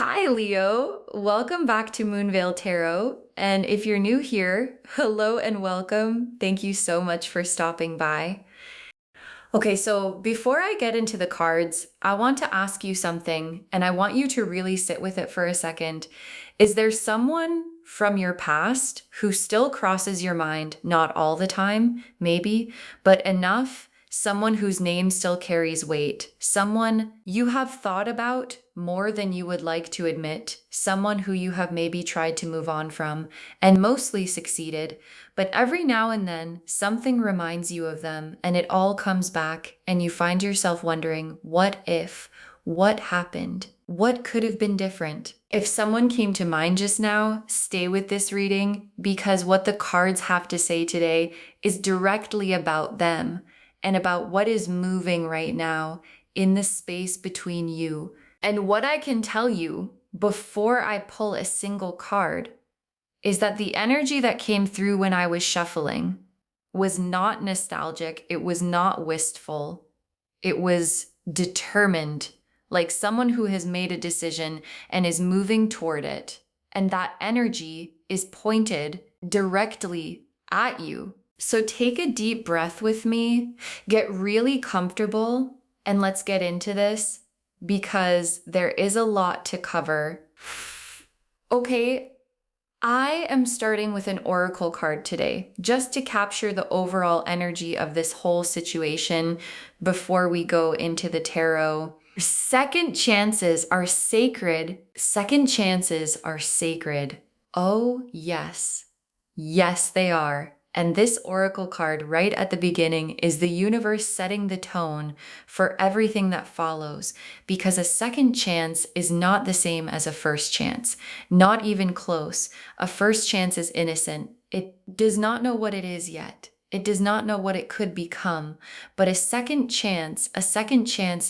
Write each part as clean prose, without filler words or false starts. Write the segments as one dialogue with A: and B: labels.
A: Hi, Leo. Welcome back to Moonveil Tarot. And if you're new here, hello and welcome. Thank you so much for stopping by. Okay, so before I get into the cards, I want to ask you something, and I want you to really sit with it for a second. Is there someone from your past who still crosses your mind? Not all the time, maybe, but enough? Someone whose name still carries weight, someone you have thought about more than you would like to admit, someone who you have maybe tried to move on from and mostly succeeded, but every now and then something reminds you of them and it all comes back and you find yourself wondering, what if? What happened? What could have been different? If someone came to mind just now, stay with this reading because what the cards have to say today is directly about them and about what is moving right now in the space between you. And what I can tell you before I pull a single card is that the energy that came through when I was shuffling was not nostalgic. It was not wistful. It was determined, like someone who has made a decision and is moving toward it. And that energy is pointed directly at you. So take a deep breath with me, get really comfortable, and let's get into this because there is a lot to cover. Okay, I am starting with an oracle card today, just to capture the overall energy of this whole situation before we go into the tarot. Second chances are sacred. Second chances are sacred. Oh, yes. Yes, they are. And this oracle card right at the beginning is the universe setting the tone for everything that follows, because a second chance is not the same as a first chance, not even close. A first chance is innocent. It does not know what it is yet. It does not know what it could become, but a second chance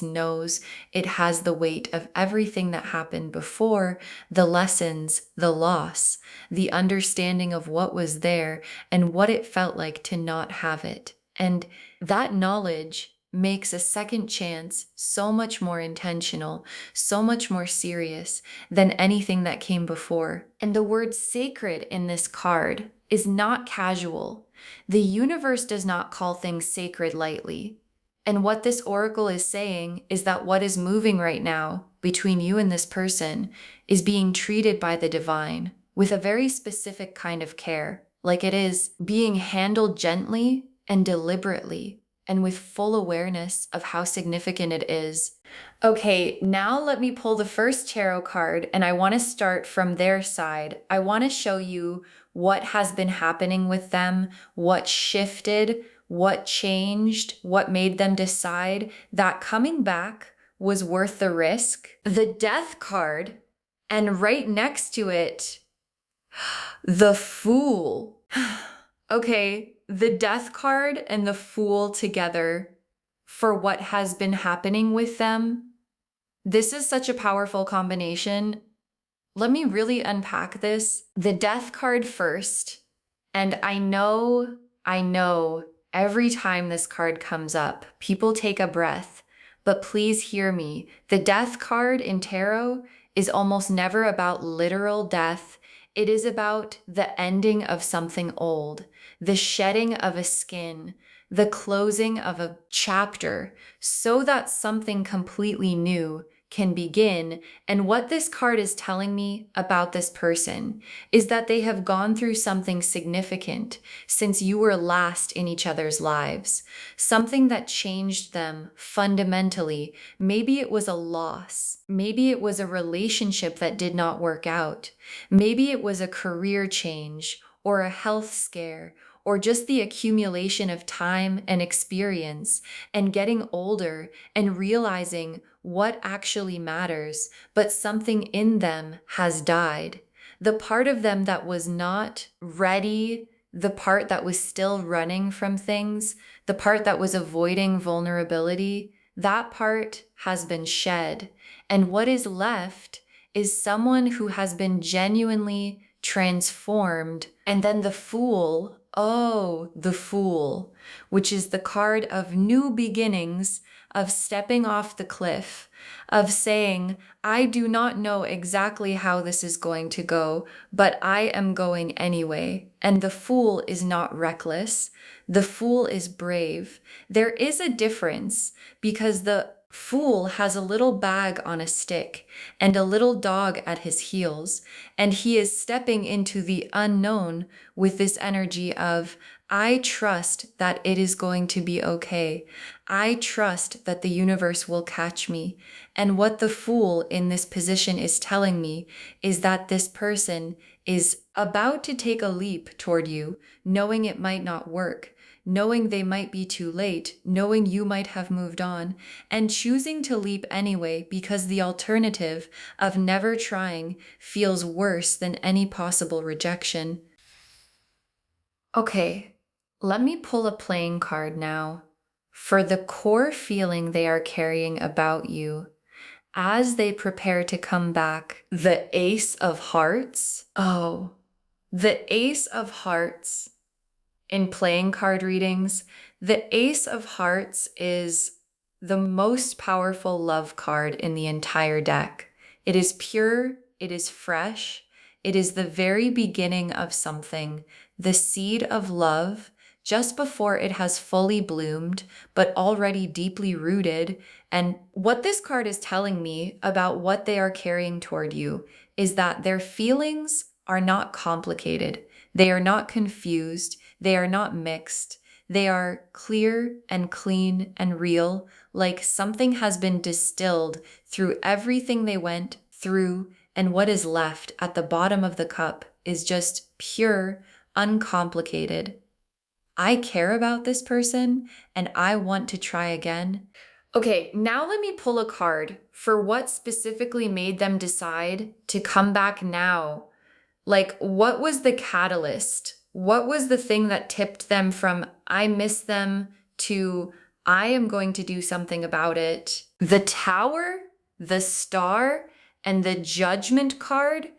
A: knows it has the weight of everything that happened before, the lessons, the loss, the understanding of what was there and what it felt like to not have it. And that knowledge makes a second chance so much more intentional, so much more serious than anything that came before. And the word sacred in this card is not casual. The universe does not call things sacred lightly. And what this oracle is saying is that what is moving right now between you and this person is being treated by the divine with a very specific kind of care, like it is being handled gently and deliberately and with full awareness of how significant it is. Okay, now let me pull the first tarot card, and I want to start from their side. I want to show you what has been happening with them, what shifted, what changed, what made them decide that coming back was worth the risk. The Death card, and right next to it, the Fool. Okay, the Death card and the Fool together for what has been happening with them. This is such a powerful combination. Let me really unpack this. The Death card first. And I know, every time this card comes up, people take a breath. But please hear me. The Death card in tarot is almost never about literal death. It is about the ending of something old, the shedding of a skin, the closing of a chapter, so that something completely new can begin. And what this card is telling me about this person is that they have gone through something significant since you were last in each other's lives, something that changed them fundamentally. Maybe it was a loss. Maybe it was a relationship that did not work out. Maybe it was a career change or a health scare, or just the accumulation of time and experience and getting older and realizing what actually matters, but something in them has died. The part of them that was not ready, the part that was still running from things, the part that was avoiding vulnerability, that part has been shed. And what is left is someone who has been genuinely transformed. And then the Fool, oh, the Fool, which is the card of new beginnings, of stepping off the cliff, of saying, I do not know exactly how this is going to go, but I am going anyway. And the fool is not reckless. The fool is brave. There is a difference because the fool has a little bag on a stick and a little dog at his heels, and he is stepping into the unknown with this energy of, I trust that it is going to be okay. I trust that the universe will catch me. And what the fool in this position is telling me is that this person is about to take a leap toward you, knowing it might not work, knowing they might be too late, knowing you might have moved on, and choosing to leap anyway because the alternative of never trying feels worse than any possible rejection. Okay, let me pull a playing card now for the core feeling they are carrying about you as they prepare to come back. The Ace of Hearts. Oh, the Ace of Hearts. In playing card readings, the Ace of Hearts is the most powerful love card in the entire deck. It is pure, it is fresh, it is the very beginning of something, the seed of love, just before it has fully bloomed, but already deeply rooted. And what this card is telling me about what they are carrying toward you is that their feelings are not complicated. They are not confused. They are not mixed. They are clear and clean and real, like something has been distilled through everything they went through, and what is left at the bottom of the cup is just pure, uncomplicated. I care about this person and I want to try again. Okay, now let me pull a card for what specifically made them decide to come back now. Like, what was the catalyst? What was the thing that tipped them from I miss them to I am going to do something about it? The Tower, the Star, and the Judgment card.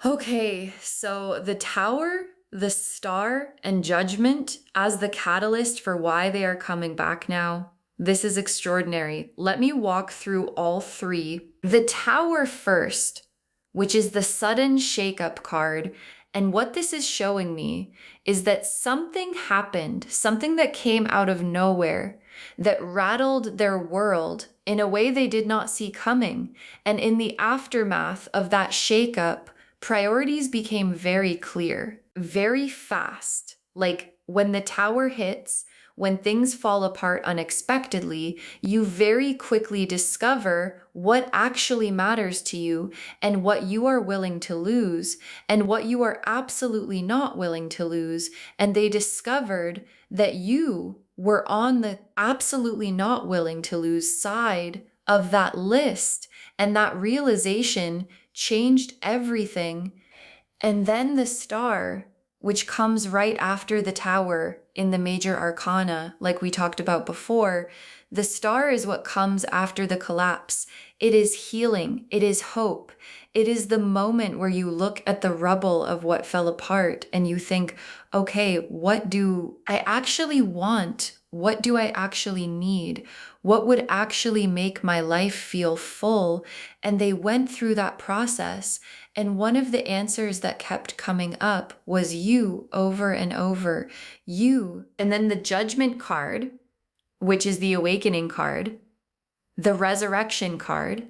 A: Okay, so the Tower, the Star, and Judgment as the catalyst for why they are coming back now. This is extraordinary. Let me walk through all three. The Tower first, which is the sudden shakeup card. And what this is showing me is that something happened, something that came out of nowhere, that rattled their world in a way they did not see coming. And in the aftermath of that shakeup, priorities became very clear, very fast. Like when the Tower hits, when things fall apart unexpectedly, you very quickly discover what actually matters to you and what you are willing to lose and what you are absolutely not willing to lose. And they discovered that you were on the absolutely not willing to lose side of that list. And that realization changed everything. And then the Star, which comes right after the Tower in the major arcana, like we talked about before, the Star is what comes after the collapse. It is healing. It is hope. It is the moment where you look at the rubble of what fell apart and you think, okay, what do I actually want? What do I actually need? What would actually make my life feel full? And they went through that process. And one of the answers that kept coming up was you over and over. You. And then the Judgment card, which is the awakening card, the resurrection card,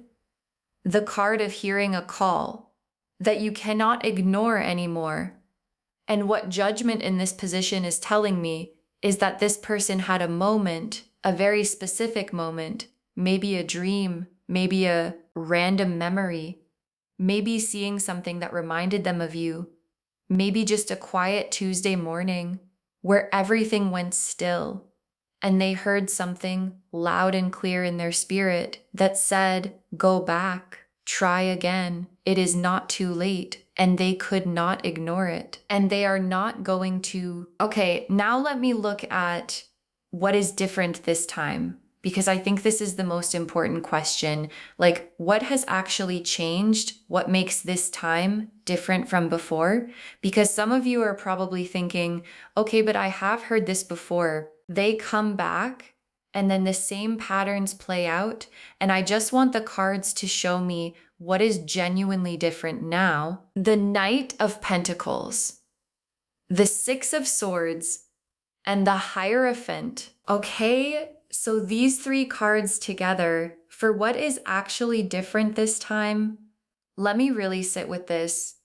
A: the card of hearing a call that you cannot ignore anymore. And what Judgment in this position is telling me is that this person had a moment, a very specific moment, maybe a dream, maybe a random memory, maybe seeing something that reminded them of you, maybe just a quiet Tuesday morning where everything went still and they heard something loud and clear in their spirit that said, go back, try again. It is not too late. And they could not ignore it. And they are not going to, okay, now let me look at what is different this time, because I think this is the most important question. Like, what has actually changed? What makes this time different from before? Because some of you are probably thinking, okay, but I have heard this before. They come back and then the same patterns play out. And I just want the cards to show me what is genuinely different now. The Knight of Pentacles, the Six of Swords, and the Hierophant. Okay, so these three cards together, for what is actually different this time, let me really sit with this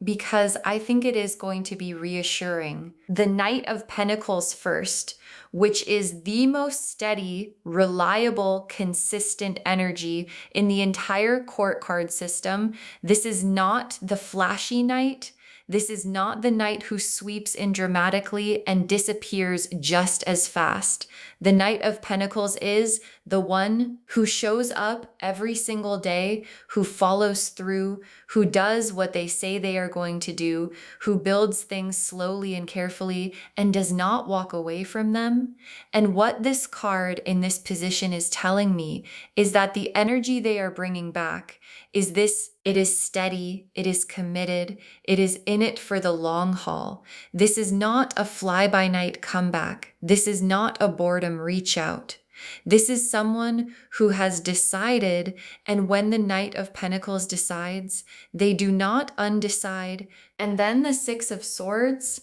A: because I think it is going to be reassuring. The Knight of Pentacles first, which is the most steady, reliable, consistent energy in the entire court card system. This is not the flashy knight. This is not the knight who sweeps in dramatically and disappears just as fast. The Knight of Pentacles is the one who shows up every single day, who follows through, who does what they say they are going to do, who builds things slowly and carefully and does not walk away from them. And what this card in this position is telling me is that the energy they are bringing back is this: it is steady, it is committed, it is in it for the long haul. This is not a fly-by-night comeback. This is not a boredom reach out. This is someone who has decided, and when the Knight of Pentacles decides, they do not undecide. And then the Six of Swords,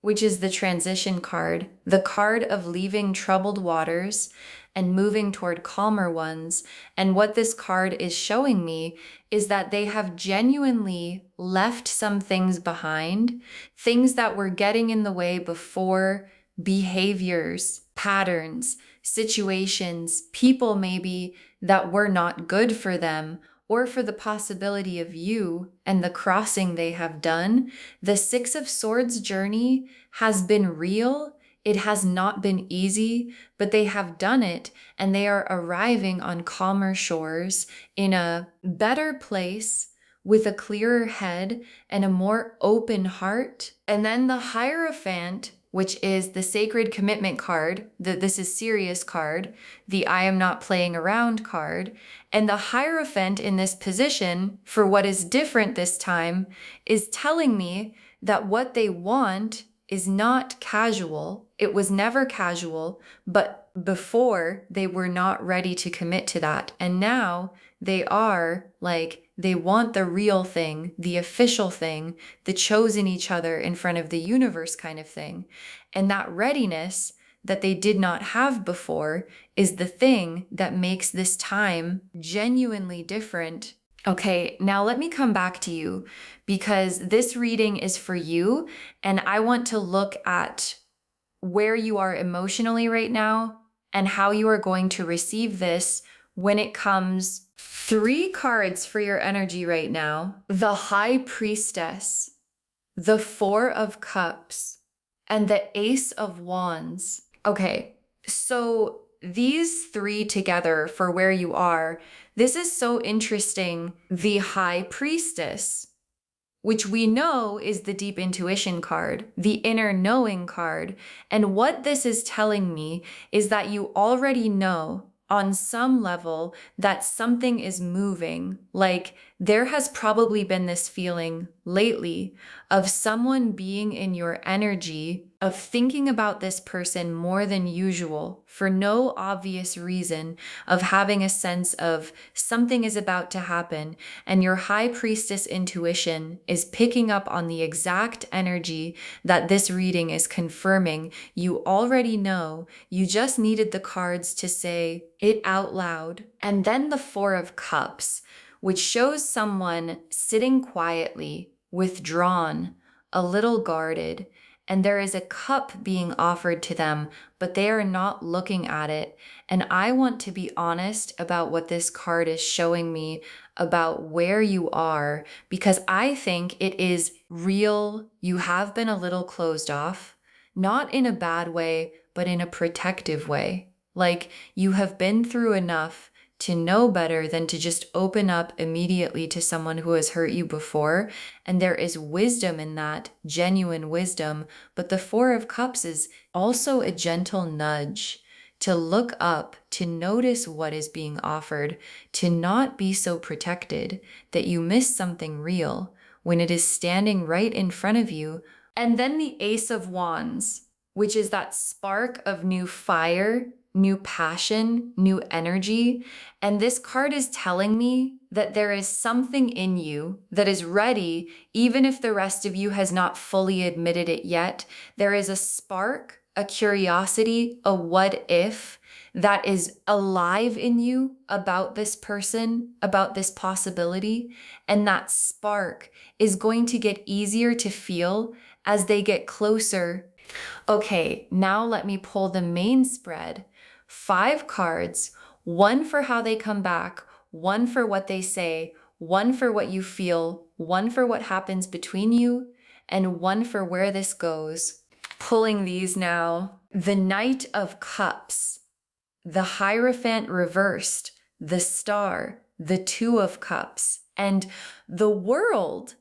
A: which is the transition card, the card of leaving troubled waters and moving toward calmer ones. And what this card is showing me is that they have genuinely left some things behind, things that were getting in the way before, behaviors, patterns, situations, people maybe that were not good for them, or for the possibility of you and the crossing they have done. The Six of Swords journey has been real. It has not been easy, but they have done it, and they are arriving on calmer shores in a better place with a clearer head and a more open heart. And then the Hierophant, which is the sacred commitment card, this is serious card, the I am not playing around card. And the Hierophant in this position, for what is different this time, is telling me that what they want is not casual. It was never casual, but before they were not ready to commit to that. And now they are, like, they want the real thing, the official thing, the chosen each other in front of the universe kind of thing. And that readiness that they did not have before is the thing that makes this time genuinely different. Okay, now let me come back to you because this reading is for you, and I want to look at where you are emotionally right now and how you are going to receive this when it comes. Three cards for your energy right now: the High Priestess, the Four of Cups, and the Ace of Wands. Okay, so these three together for where you are, this is so interesting. The High Priestess, which we know is the deep intuition card, the inner knowing card. And what this is telling me is that you already know on some level that something is moving. Like, there has probably been this feeling lately of someone being in your energy, of thinking about this person more than usual for no obvious reason, of having a sense of something is about to happen. And your High Priestess intuition is picking up on the exact energy that this reading is confirming. You already know. You just needed the cards to say it out loud. And then the Four of Cups, which shows someone sitting quietly, withdrawn, a little guarded, and there is a cup being offered to them, but they are not looking at it. And I want to be honest about what this card is showing me about where you are, because I think it is real. You have been a little closed off, not in a bad way, but in a protective way. Like, you have been through enough to know better than to just open up immediately to someone who has hurt you before. And there is wisdom in that, genuine wisdom. But the Four of Cups is also a gentle nudge to look up, to notice what is being offered, to not be so protected that you miss something real when it is standing right in front of you. And then the Ace of Wands, which is that spark of new fire new passion, new energy. And this card is telling me that there is something in you that is ready, even if the rest of you has not fully admitted it yet. There is a spark, a curiosity, a what if that is alive in you about this person, about this possibility. And that spark is going to get easier to feel as they get closer. Okay, now let me pull the main spread. 5 cards, one for how they come back, one for what they say, one for what you feel, one for what happens between you, and one for where this goes. Pulling these now. The Knight of Cups, the Hierophant reversed, the Star, the Two of Cups, and the World.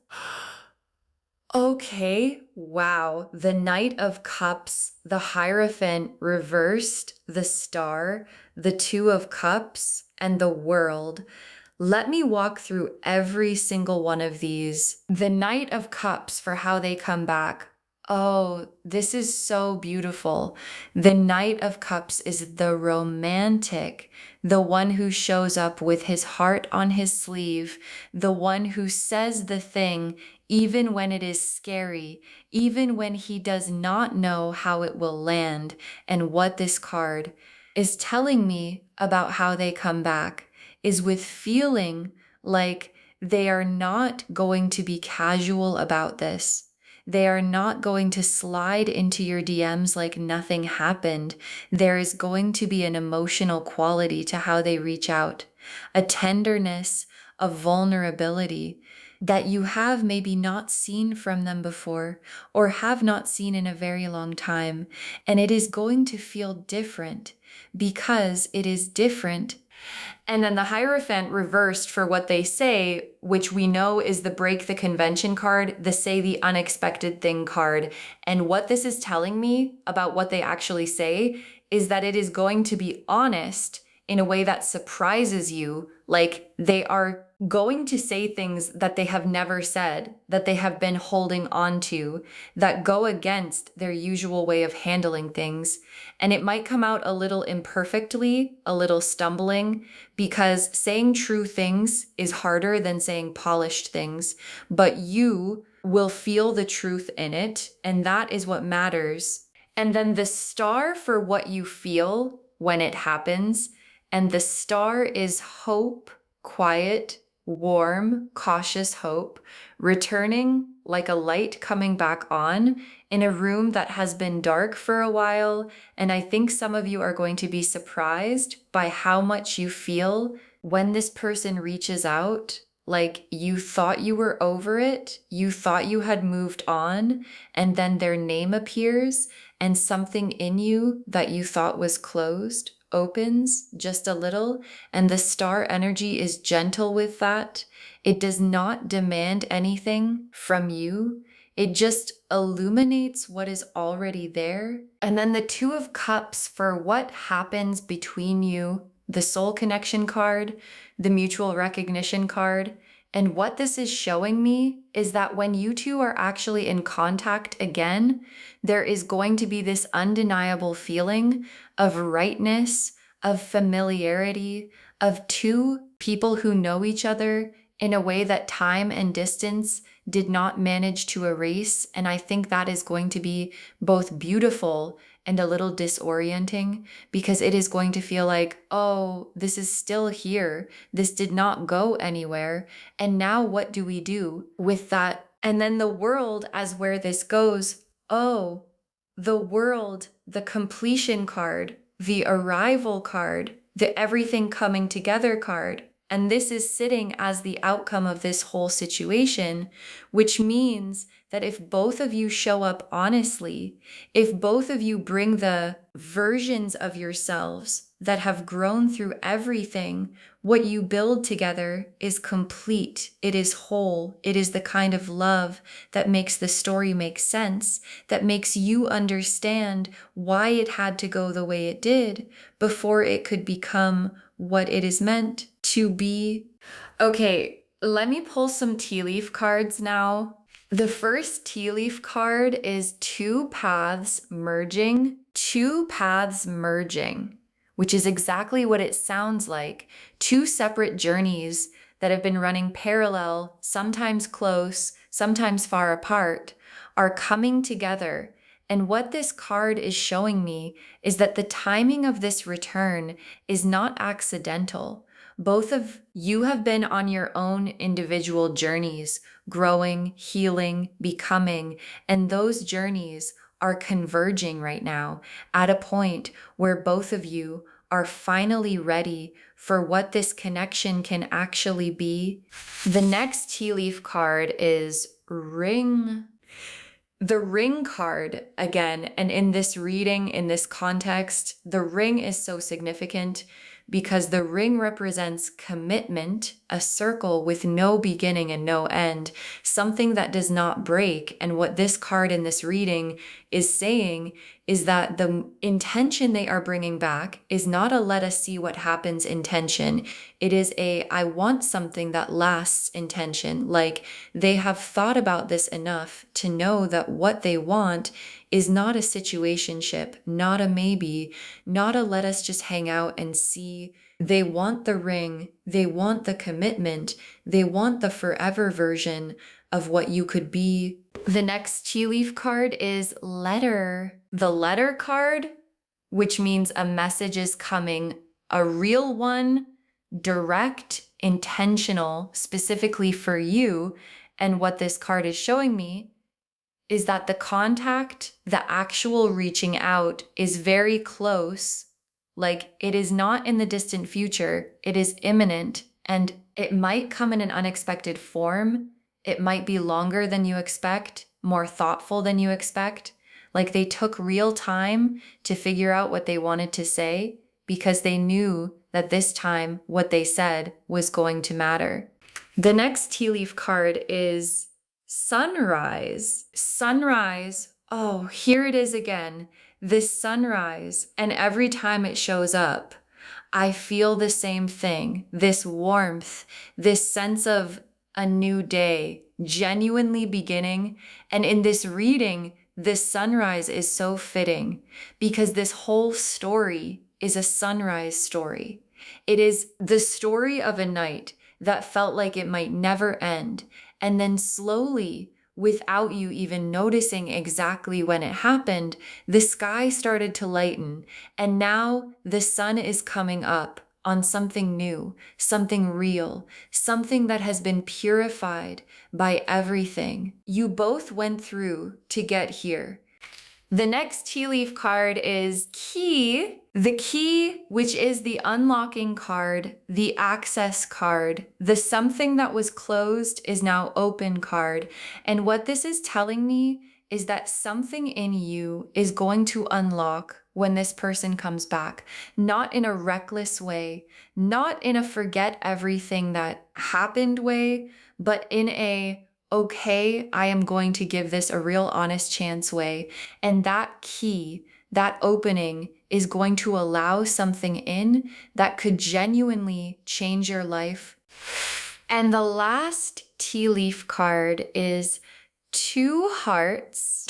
A: Okay, wow. The Knight of Cups, the Hierophant reversed, the Star, the Two of Cups, and the World. Let me walk through every single one of these. The Knight of Cups for how they come back. Oh, this is so beautiful. The Knight of Cups is the romantic, the one who shows up with his heart on his sleeve, the one who says the thing even when it is scary, even when he does not know how it will land. And what this card is telling me about how they come back is with feeling like they are not going to be casual about this. They are not going to slide into your DMs like nothing happened. There is going to be an emotional quality to how they reach out, a tenderness, a vulnerability that you have maybe not seen from them before or have not seen in a very long time. And it is going to feel different because it is different. And then the Hierophant reversed for what they say, which we know is the break the convention card, the say the unexpected thing card. And what this is telling me about what they actually say is that it is going to be honest in a way that surprises you. Like they are going to say things that they have never said, that they have been holding on to, that go against their usual way of handling things. And it might come out a little imperfectly, a little stumbling, because saying true things is harder than saying polished things, but you will feel the truth in it, and that is what matters. And then the star for what you feel when it happens, and the star is hope, quiet, warm, cautious hope, returning like a light coming back on in a room that has been dark for a while. And I think some of you are going to be surprised by how much you feel when this person reaches out. Like you thought you were over it, you thought you had moved on, and then their name appears and something in you that you thought was closed opens just a little, and the star energy is gentle with that. It does not demand anything from you. It just illuminates what is already there. And then the Two of Cups for what happens between you, the soul connection card, the mutual recognition card. And what this is showing me is that when you two are actually in contact again, there is going to be this undeniable feeling of rightness, of familiarity, of two people who know each other in a way that time and distance did not manage to erase. And I think that is going to be both beautiful and a little disorienting, because it is going to feel like, oh, this is still here. This did not go anywhere. And now what do we do with that? And then the World as where this goes. Oh, the World, the completion card, the arrival card, the everything coming together card. And this is sitting as the outcome of this whole situation, which means that if both of you show up honestly, if both of you bring the versions of yourselves that have grown through everything, what you build together is complete. It is whole. It is the kind of love that makes the story make sense, that makes you understand why it had to go the way it did before it could become what it is meant to be. Okay, let me pull some tea leaf cards now. The first tea leaf card is two paths merging. Two paths merging. which is exactly what it sounds like. Two separate journeys that have been running parallel, sometimes close, sometimes far apart, are coming together. And what this card is showing me is that the timing of this return is not accidental. Both of you have been on your own individual journeys, growing, healing, becoming, and those journeys are converging right now at a point where both of you are finally ready for what this connection can actually be. The next tea leaf card is Ring. The ring card again, and in this reading, in this context, the ring is so significant because the ring represents commitment, a circle with no beginning and no end, something that does not break. And what this card in this reading is saying is that the intention they are bringing back is not a let us see what happens intention. It is a I want something that lasts intention. Like they have thought about this enough to know that what they want is not a situationship, not a maybe, not a let us just hang out and see. They want the ring, they want the commitment, they want the forever version of what you could be. The next tea leaf card is Letter. The letter card, which means a message is coming, a real one, direct, intentional, specifically for you. And what this card is showing me is that the contact, the actual reaching out is very close. Like it is not in the distant future, it is imminent, and it might come in an unexpected form. It might be longer than you expect, more thoughtful than you expect. Like they took real time to figure out what they wanted to say because they knew that this time what they said was going to matter. The next tea leaf card is Sunrise. Sunrise. Oh, here it is again. This sunrise. And every time it shows up, I feel the same thing. This warmth, this sense of a new day, genuinely beginning. And in this reading, this sunrise is so fitting because this whole story is a sunrise story. It is the story of a night that felt like it might never end. And then slowly, without you even noticing exactly when it happened, the sky started to lighten. And now the sun is coming up on something new, something real, something that has been purified by everything you both went through to get here. The next tea leaf card is Key. The key, which is the unlocking card, the access card, the something that was closed is now open card. And what this is telling me is that something in you is going to unlock when this person comes back, not in a reckless way, not in a forget everything that happened way, but in a okay, I am going to give this a real honest chance way. And that key, that opening is going to allow something in that could genuinely change your life. And the last tea leaf card is Two Hearts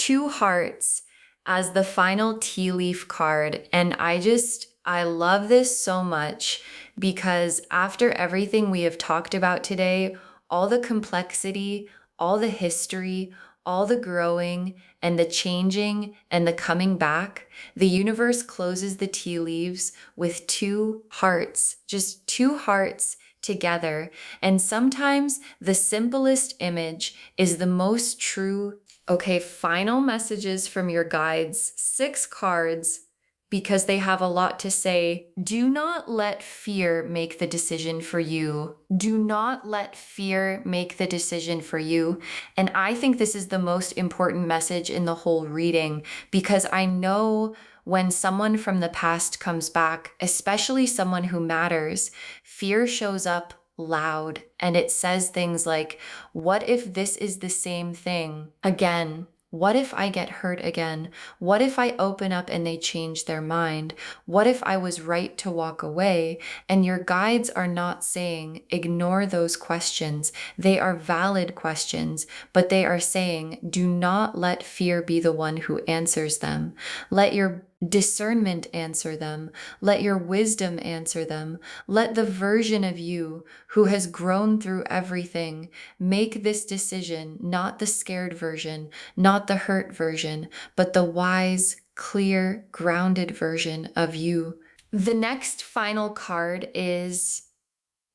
A: as the final tea leaf card. And I love this so much because after everything we have talked about today, all the complexity, all the history, all the growing and the changing and the coming back, the universe closes the tea leaves with two hearts, just two hearts together. And sometimes the simplest image is the most true. Okay, final messages from your guides, 6 cards, because they have a lot to say. Do not let fear make the decision for you. Do not let fear make the decision for you. And I think this is the most important message in the whole reading, because I know when someone from the past comes back, especially someone who matters, fear shows up loud and it says things like, what if this is the same thing again? What if I get hurt again? What if I open up and they change their mind? What if I was right to walk away? And your guides are not saying ignore those questions. They are valid questions, but they are saying do not let fear be the one who answers them. Let your discernment answer them. Let your wisdom answer them. Let the version of you who has grown through everything make this decision, not the scared version, not the hurt version, but the wise, clear, grounded version of you. The next final card is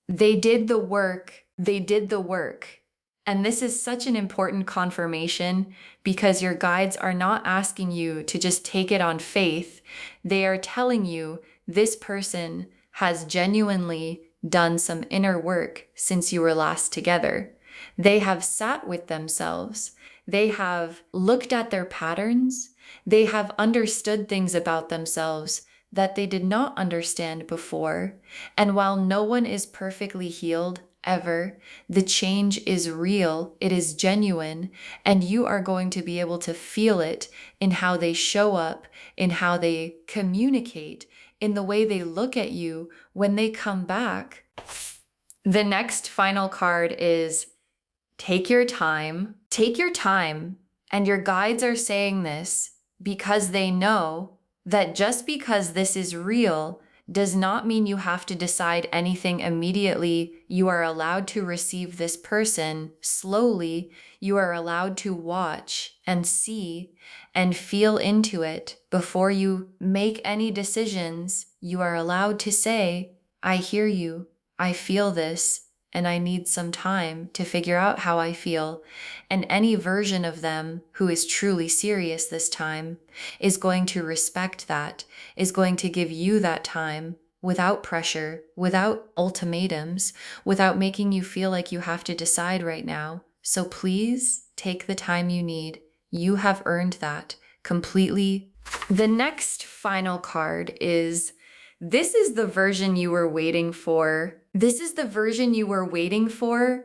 A: they did the work. They did the work. And this is such an important confirmation because your guides are not asking you to just take it on faith. They are telling you this person has genuinely done some inner work since you were last together. They have sat with themselves. They have looked at their patterns. They have understood things about themselves that they did not understand before. And while no one is perfectly healed ever, the change is real, it is genuine, and you are going to be able to feel it in how they show up, in how they communicate, in the way they look at you when they come back. The next final card is take your time. Take your time. And your guides are saying this because they know that just because this is real does not mean you have to decide anything immediately. You are allowed to receive this person slowly. You are allowed to watch and see and feel into it before you make any decisions. You are allowed to say, I hear you. I feel this. And I need some time to figure out how I feel. And any version of them who is truly serious this time is going to respect that, is going to give you that time without pressure, without ultimatums, without making you feel like you have to decide right now. So please take the time you need. You have earned that completely. The next final card is this is the version you were waiting for. This is the version you were waiting for.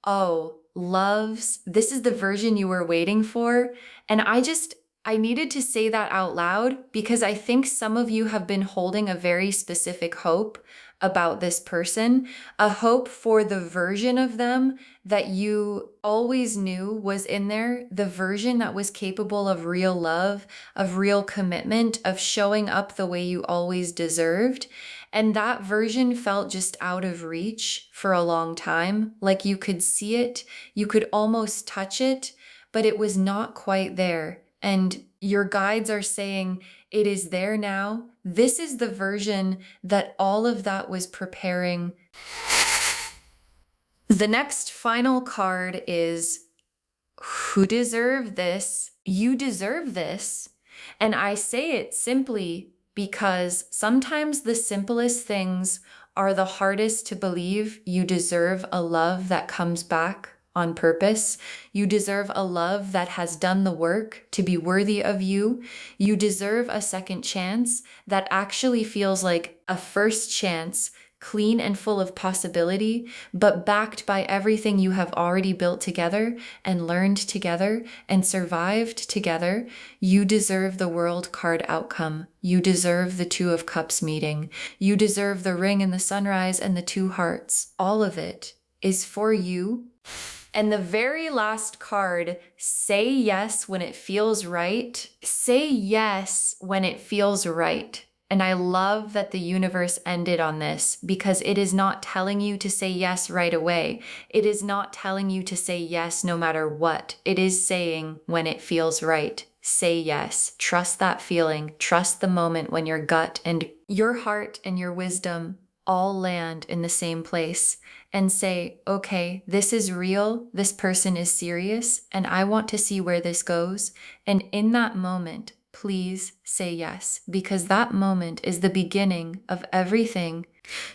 A: Oh, loves, this is the version you were waiting for. And I needed to say that out loud because I think some of you have been holding a very specific hope about this person, a hope for the version of them that you always knew was in there, the version that was capable of real love, of real commitment, of showing up the way you always deserved. And that version felt just out of reach for a long time. Like you could see it, you could almost touch it, but it was not quite there. And your guides are saying, it is there now. This is the version that all of that was preparing. The next final card is, who deserve this? You deserve this. And I say it simply because sometimes the simplest things are the hardest to believe. You deserve a love that comes back on purpose. You deserve a love that has done the work to be worthy of you. You deserve a second chance that actually feels like a first chance, clean and full of possibility, but backed by everything you have already built together and learned together and survived together. You deserve the world card outcome. You deserve the Two of Cups meeting. You deserve the ring and the sunrise and the two hearts. All of it is for you. And the very last card, say yes when it feels right. Say yes when it feels right. And I love that the universe ended on this because it is not telling you to say yes right away. It is not telling you to say yes no matter what. It is saying when it feels right. Say yes. Trust that feeling. Trust the moment when your gut and your heart and your wisdom all land in the same place and say, okay, this is real, this person is serious, and I want to see where this goes. And in that moment, please say yes, because that moment is the beginning of everything.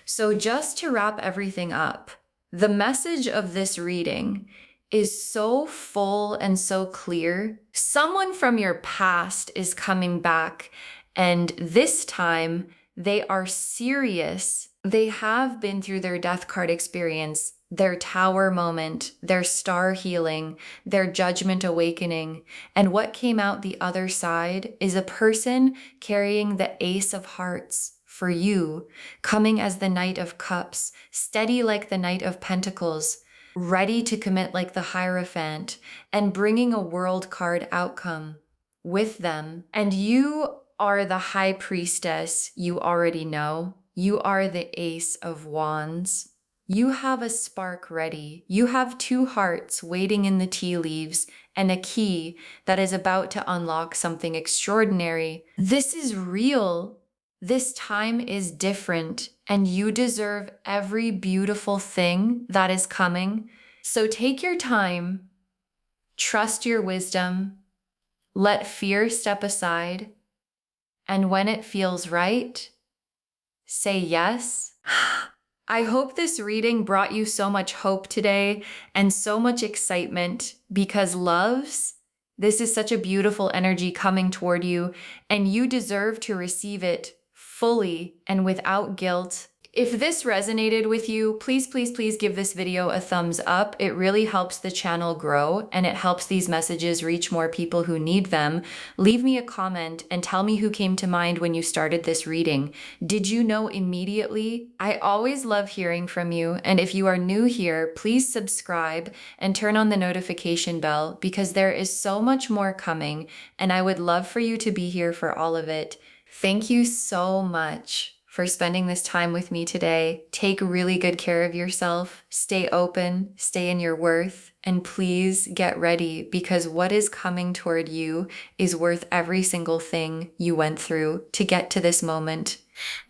A: So just to wrap everything up, the message of this reading is so full and so clear. Someone from your past is coming back, and this time they are serious. They have been through their death card experience, their tower moment, their star healing, their judgment awakening. And what came out the other side is a person carrying the Ace of Hearts for you, coming as the Knight of Cups, steady like the Knight of Pentacles, ready to commit like the Hierophant, and bringing a world card outcome with them. And you are the High Priestess you already know. You are the Ace of Wands. You have a spark ready. You have two hearts waiting in the tea leaves and a key that is about to unlock something extraordinary. This is real. This time is different, and you deserve every beautiful thing that is coming. So take your time, trust your wisdom, let fear step aside, and when it feels right, say yes. I hope this reading brought you so much hope today and so much excitement because loves, this is such a beautiful energy coming toward you, and you deserve to receive it fully and without guilt. If this resonated with you, please, please, please give this video a thumbs up. It really helps the channel grow and it helps these messages reach more people who need them. Leave me a comment and tell me who came to mind when you started this reading. Did you know immediately? I always love hearing from you. And if you are new here, please subscribe and turn on the notification bell because there is so much more coming and I would love for you to be here for all of it. Thank you so much for spending this time with me today. Take really good care of yourself. Stay open, stay in your worth, and please get ready because what is coming toward you is worth every single thing you went through to get to this moment.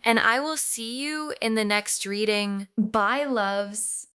A: And I will see you in the next reading. Bye, loves.